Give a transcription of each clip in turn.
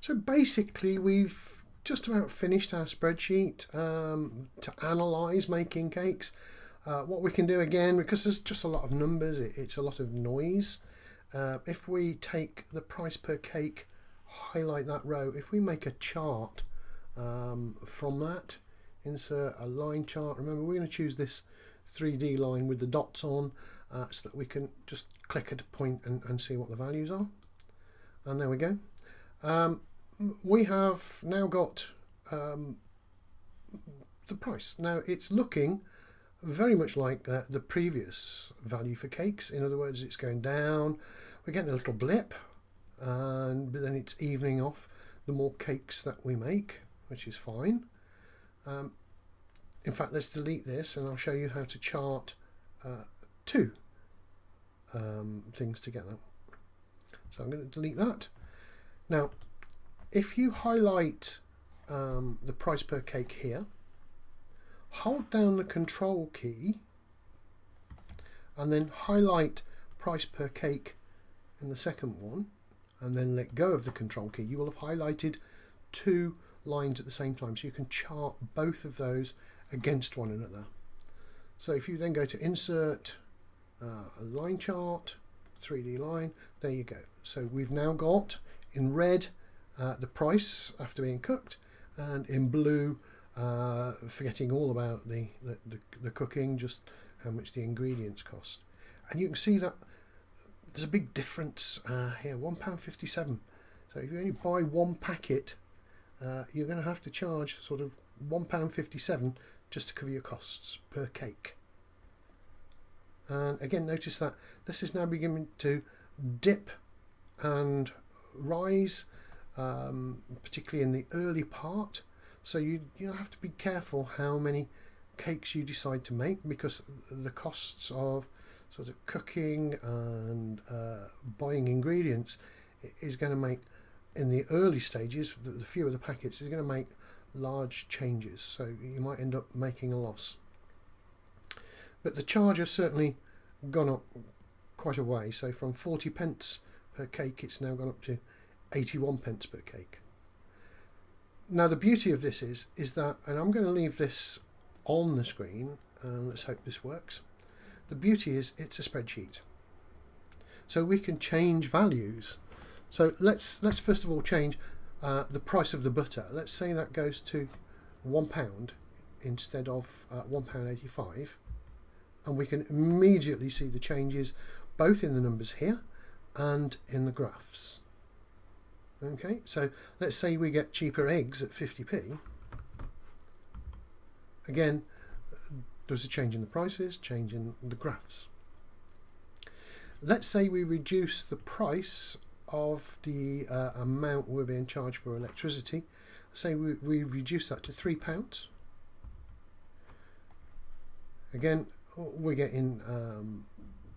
So basically we've just about finished our spreadsheet to analyse making cakes. What we can do again, because there's just a lot of numbers, it's a lot of noise. If we take the price per cake, highlight that row, if we make a chart from that, insert a line chart. Remember, we're going to choose this 3D line with the dots on so that we can just click at a point and see what the values are. And there we go. We have now got the price. Now it's looking very much like the previous value for cakes. In other words, it's going down. We're getting a little blip, but then it's evening off the more cakes that we make, which is fine. In fact, let's delete this and I'll show you how to chart two things together. So I'm going to delete that. Now, if you highlight the price per cake here, hold down the control key and then highlight price per cake in the second one and then let go of the control key, you will have highlighted two lines at the same time, so you can chart both of those against one another. So if you then go to insert a line chart, 3D line, there you go. So we've now got in red the price after being cooked, and in blue forgetting all about the cooking, just how much the ingredients cost. And you can see that there's a big difference here, £1.57. So if you only buy one packet, you're going to have to charge sort of £1.57 just to cover your costs per cake. And again, notice that this is now beginning to dip and rise, particularly in the early part. So you have to be careful how many cakes you decide to make, because the costs of sort of cooking and buying ingredients is going to make, in the early stages, the fewer the packets, is going to make large changes. So you might end up making a loss. But the charge has certainly gone up quite a way. So from 40 pence per cake, it's now gone up to 81 pence per cake. Now the beauty of this is that, and I'm going to leave this on the screen, and let's hope this works. The beauty is it's a spreadsheet, so we can change values. So let's first of all change the price of the butter. Let's say that goes to £1 instead of £1.85, and we can immediately see the changes both in the numbers here and in the graphs. Okay, so let's say we get cheaper eggs at 50p. Again, there's a change in the prices, change in the graphs. Let's say we reduce the price of the amount we're being charged for electricity. Say we reduce that to £3. Again, we're getting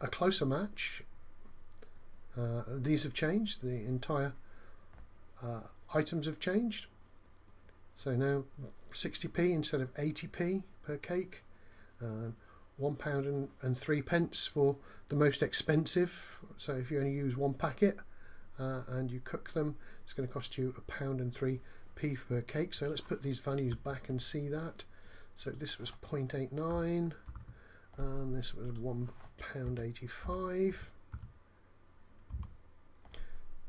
a closer match. These have changed, the entire items have changed. So now 60p instead of 80p per cake, £1 and 3 pence for the most expensive. So if you only use one packet and you cook them, it's going to cost you £1 and 3p per cake. So let's put these values back and see that. So this was 0.89 and this was £1.85.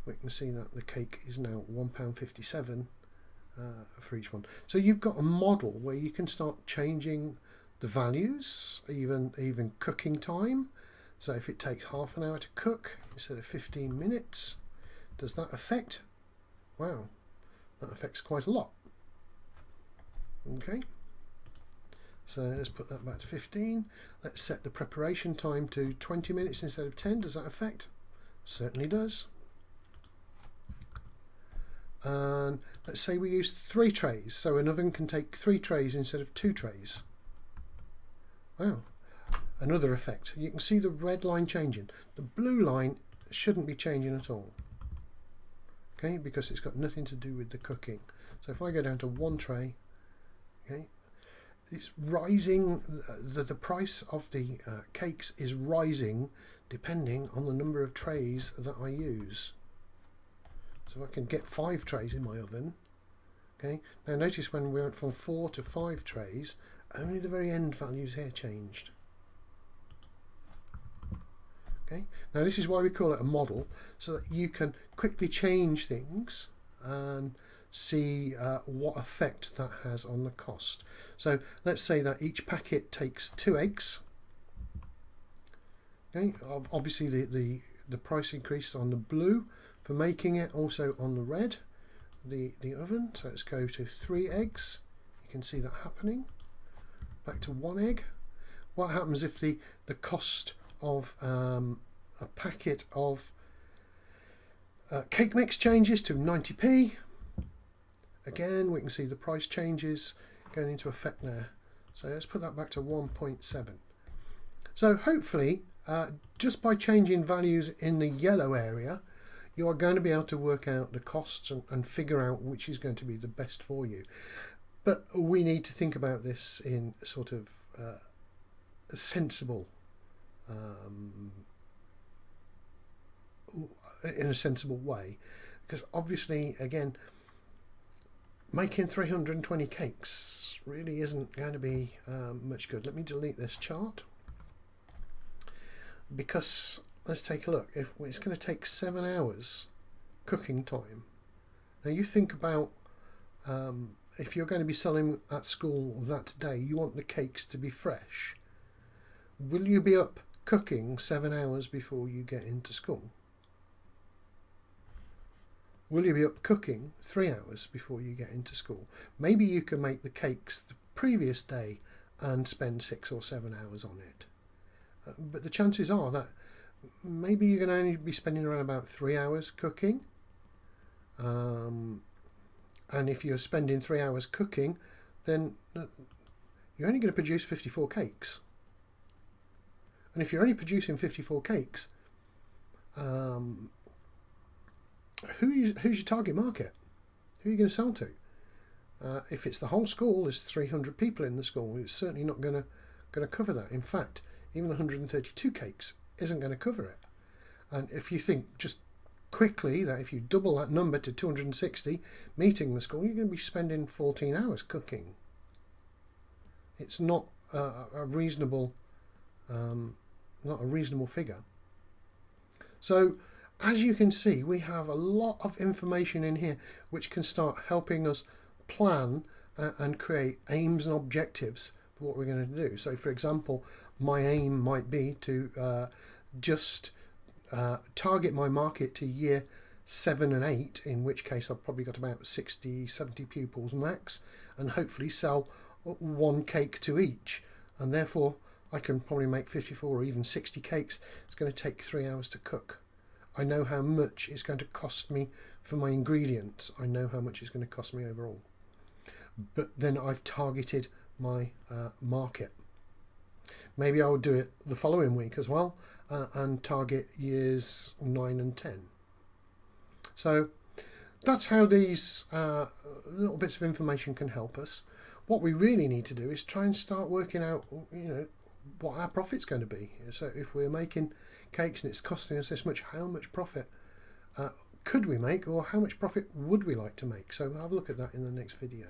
We can see that the cake is now £1.57 for each one. So you've got a model where you can start changing the values, even cooking time. So if it takes half an hour to cook instead of 15 minutes, does that affect? Wow, that affects quite a lot. Okay, so let's put that back to 15. Let's set the preparation time to 20 minutes instead of 10. Does that affect? Certainly does. And let's say we use 3 trays, so an oven can take 3 trays instead of 2 trays. Wow, another effect. You can see the red line changing. The blue line shouldn't be changing at all, okay, because it's got nothing to do with the cooking. So if I go down to 1 tray, okay, it's rising. The price of the cakes is rising depending on the number of trays that I use. So if I can get 5 trays in my oven, okay. Now notice when we went from 4 to 5 trays, only the very end values here changed. Okay. Now this is why we call it a model, so that you can quickly change things and see what effect that has on the cost. So let's say that each packet takes 2 eggs. Okay. Obviously the price increase on the blue for making it, also on the red, the oven. So let's go to 3 eggs. You can see that happening. Back to 1 egg. What happens if the cost of a packet of cake mix changes to 90p? Again, we can see the price changes going into effect there. So let's put that back to 1.7. So hopefully, just by changing values in the yellow area, you are going to be able to work out the costs and figure out which is going to be the best for you. But we need to think about this in sort of a sensible way, because obviously, again, making 320 cakes really isn't going to be much good. Let me delete this chart, because let's take a look. If it's going to take 7 hours cooking time, now you think about if you're going to be selling at school that day, you want the cakes to be fresh. Will you be up cooking 7 hours before you get into school? Will you be up cooking 3 hours before you get into school? Maybe you can make the cakes the previous day and spend 6 or 7 hours on it. But the chances are that maybe you're going to only be spending around about 3 hours cooking. And if you're spending 3 hours cooking, then you're only going to produce 54 cakes. And if you're only producing 54 cakes, who's your target market? Who are you going to sell to? If it's the whole school, there's 300 people in the school, it's certainly not going to cover that. In fact, even 132 cakes isn't going to cover it. And if you think just quickly that if you double that number to 260 meeting the school, you're going to be spending 14 hours cooking. It's not a reasonable figure. So as you can see, we have a lot of information in here which can start helping us plan and create aims and objectives for what we're going to do. So for example, my aim might be to just target my market to year 7 and 8, in which case I've probably got about 60-70 pupils max, and hopefully sell 1 cake to each, and therefore I can probably make 54 or even 60 cakes. It's going to take 3 hours to cook. I know how much it's going to cost me for my ingredients. I know how much it's going to cost me overall. But then I've targeted my market. Maybe I will do it the following week as well, and target years 9 and 10. So that's how these little bits of information can help us. What we really need to do is try and start working out, what our profit's going to be. So if we're making cakes and it's costing us this much, how much profit could we make, or how much profit would we like to make? So we'll have a look at that in the next video.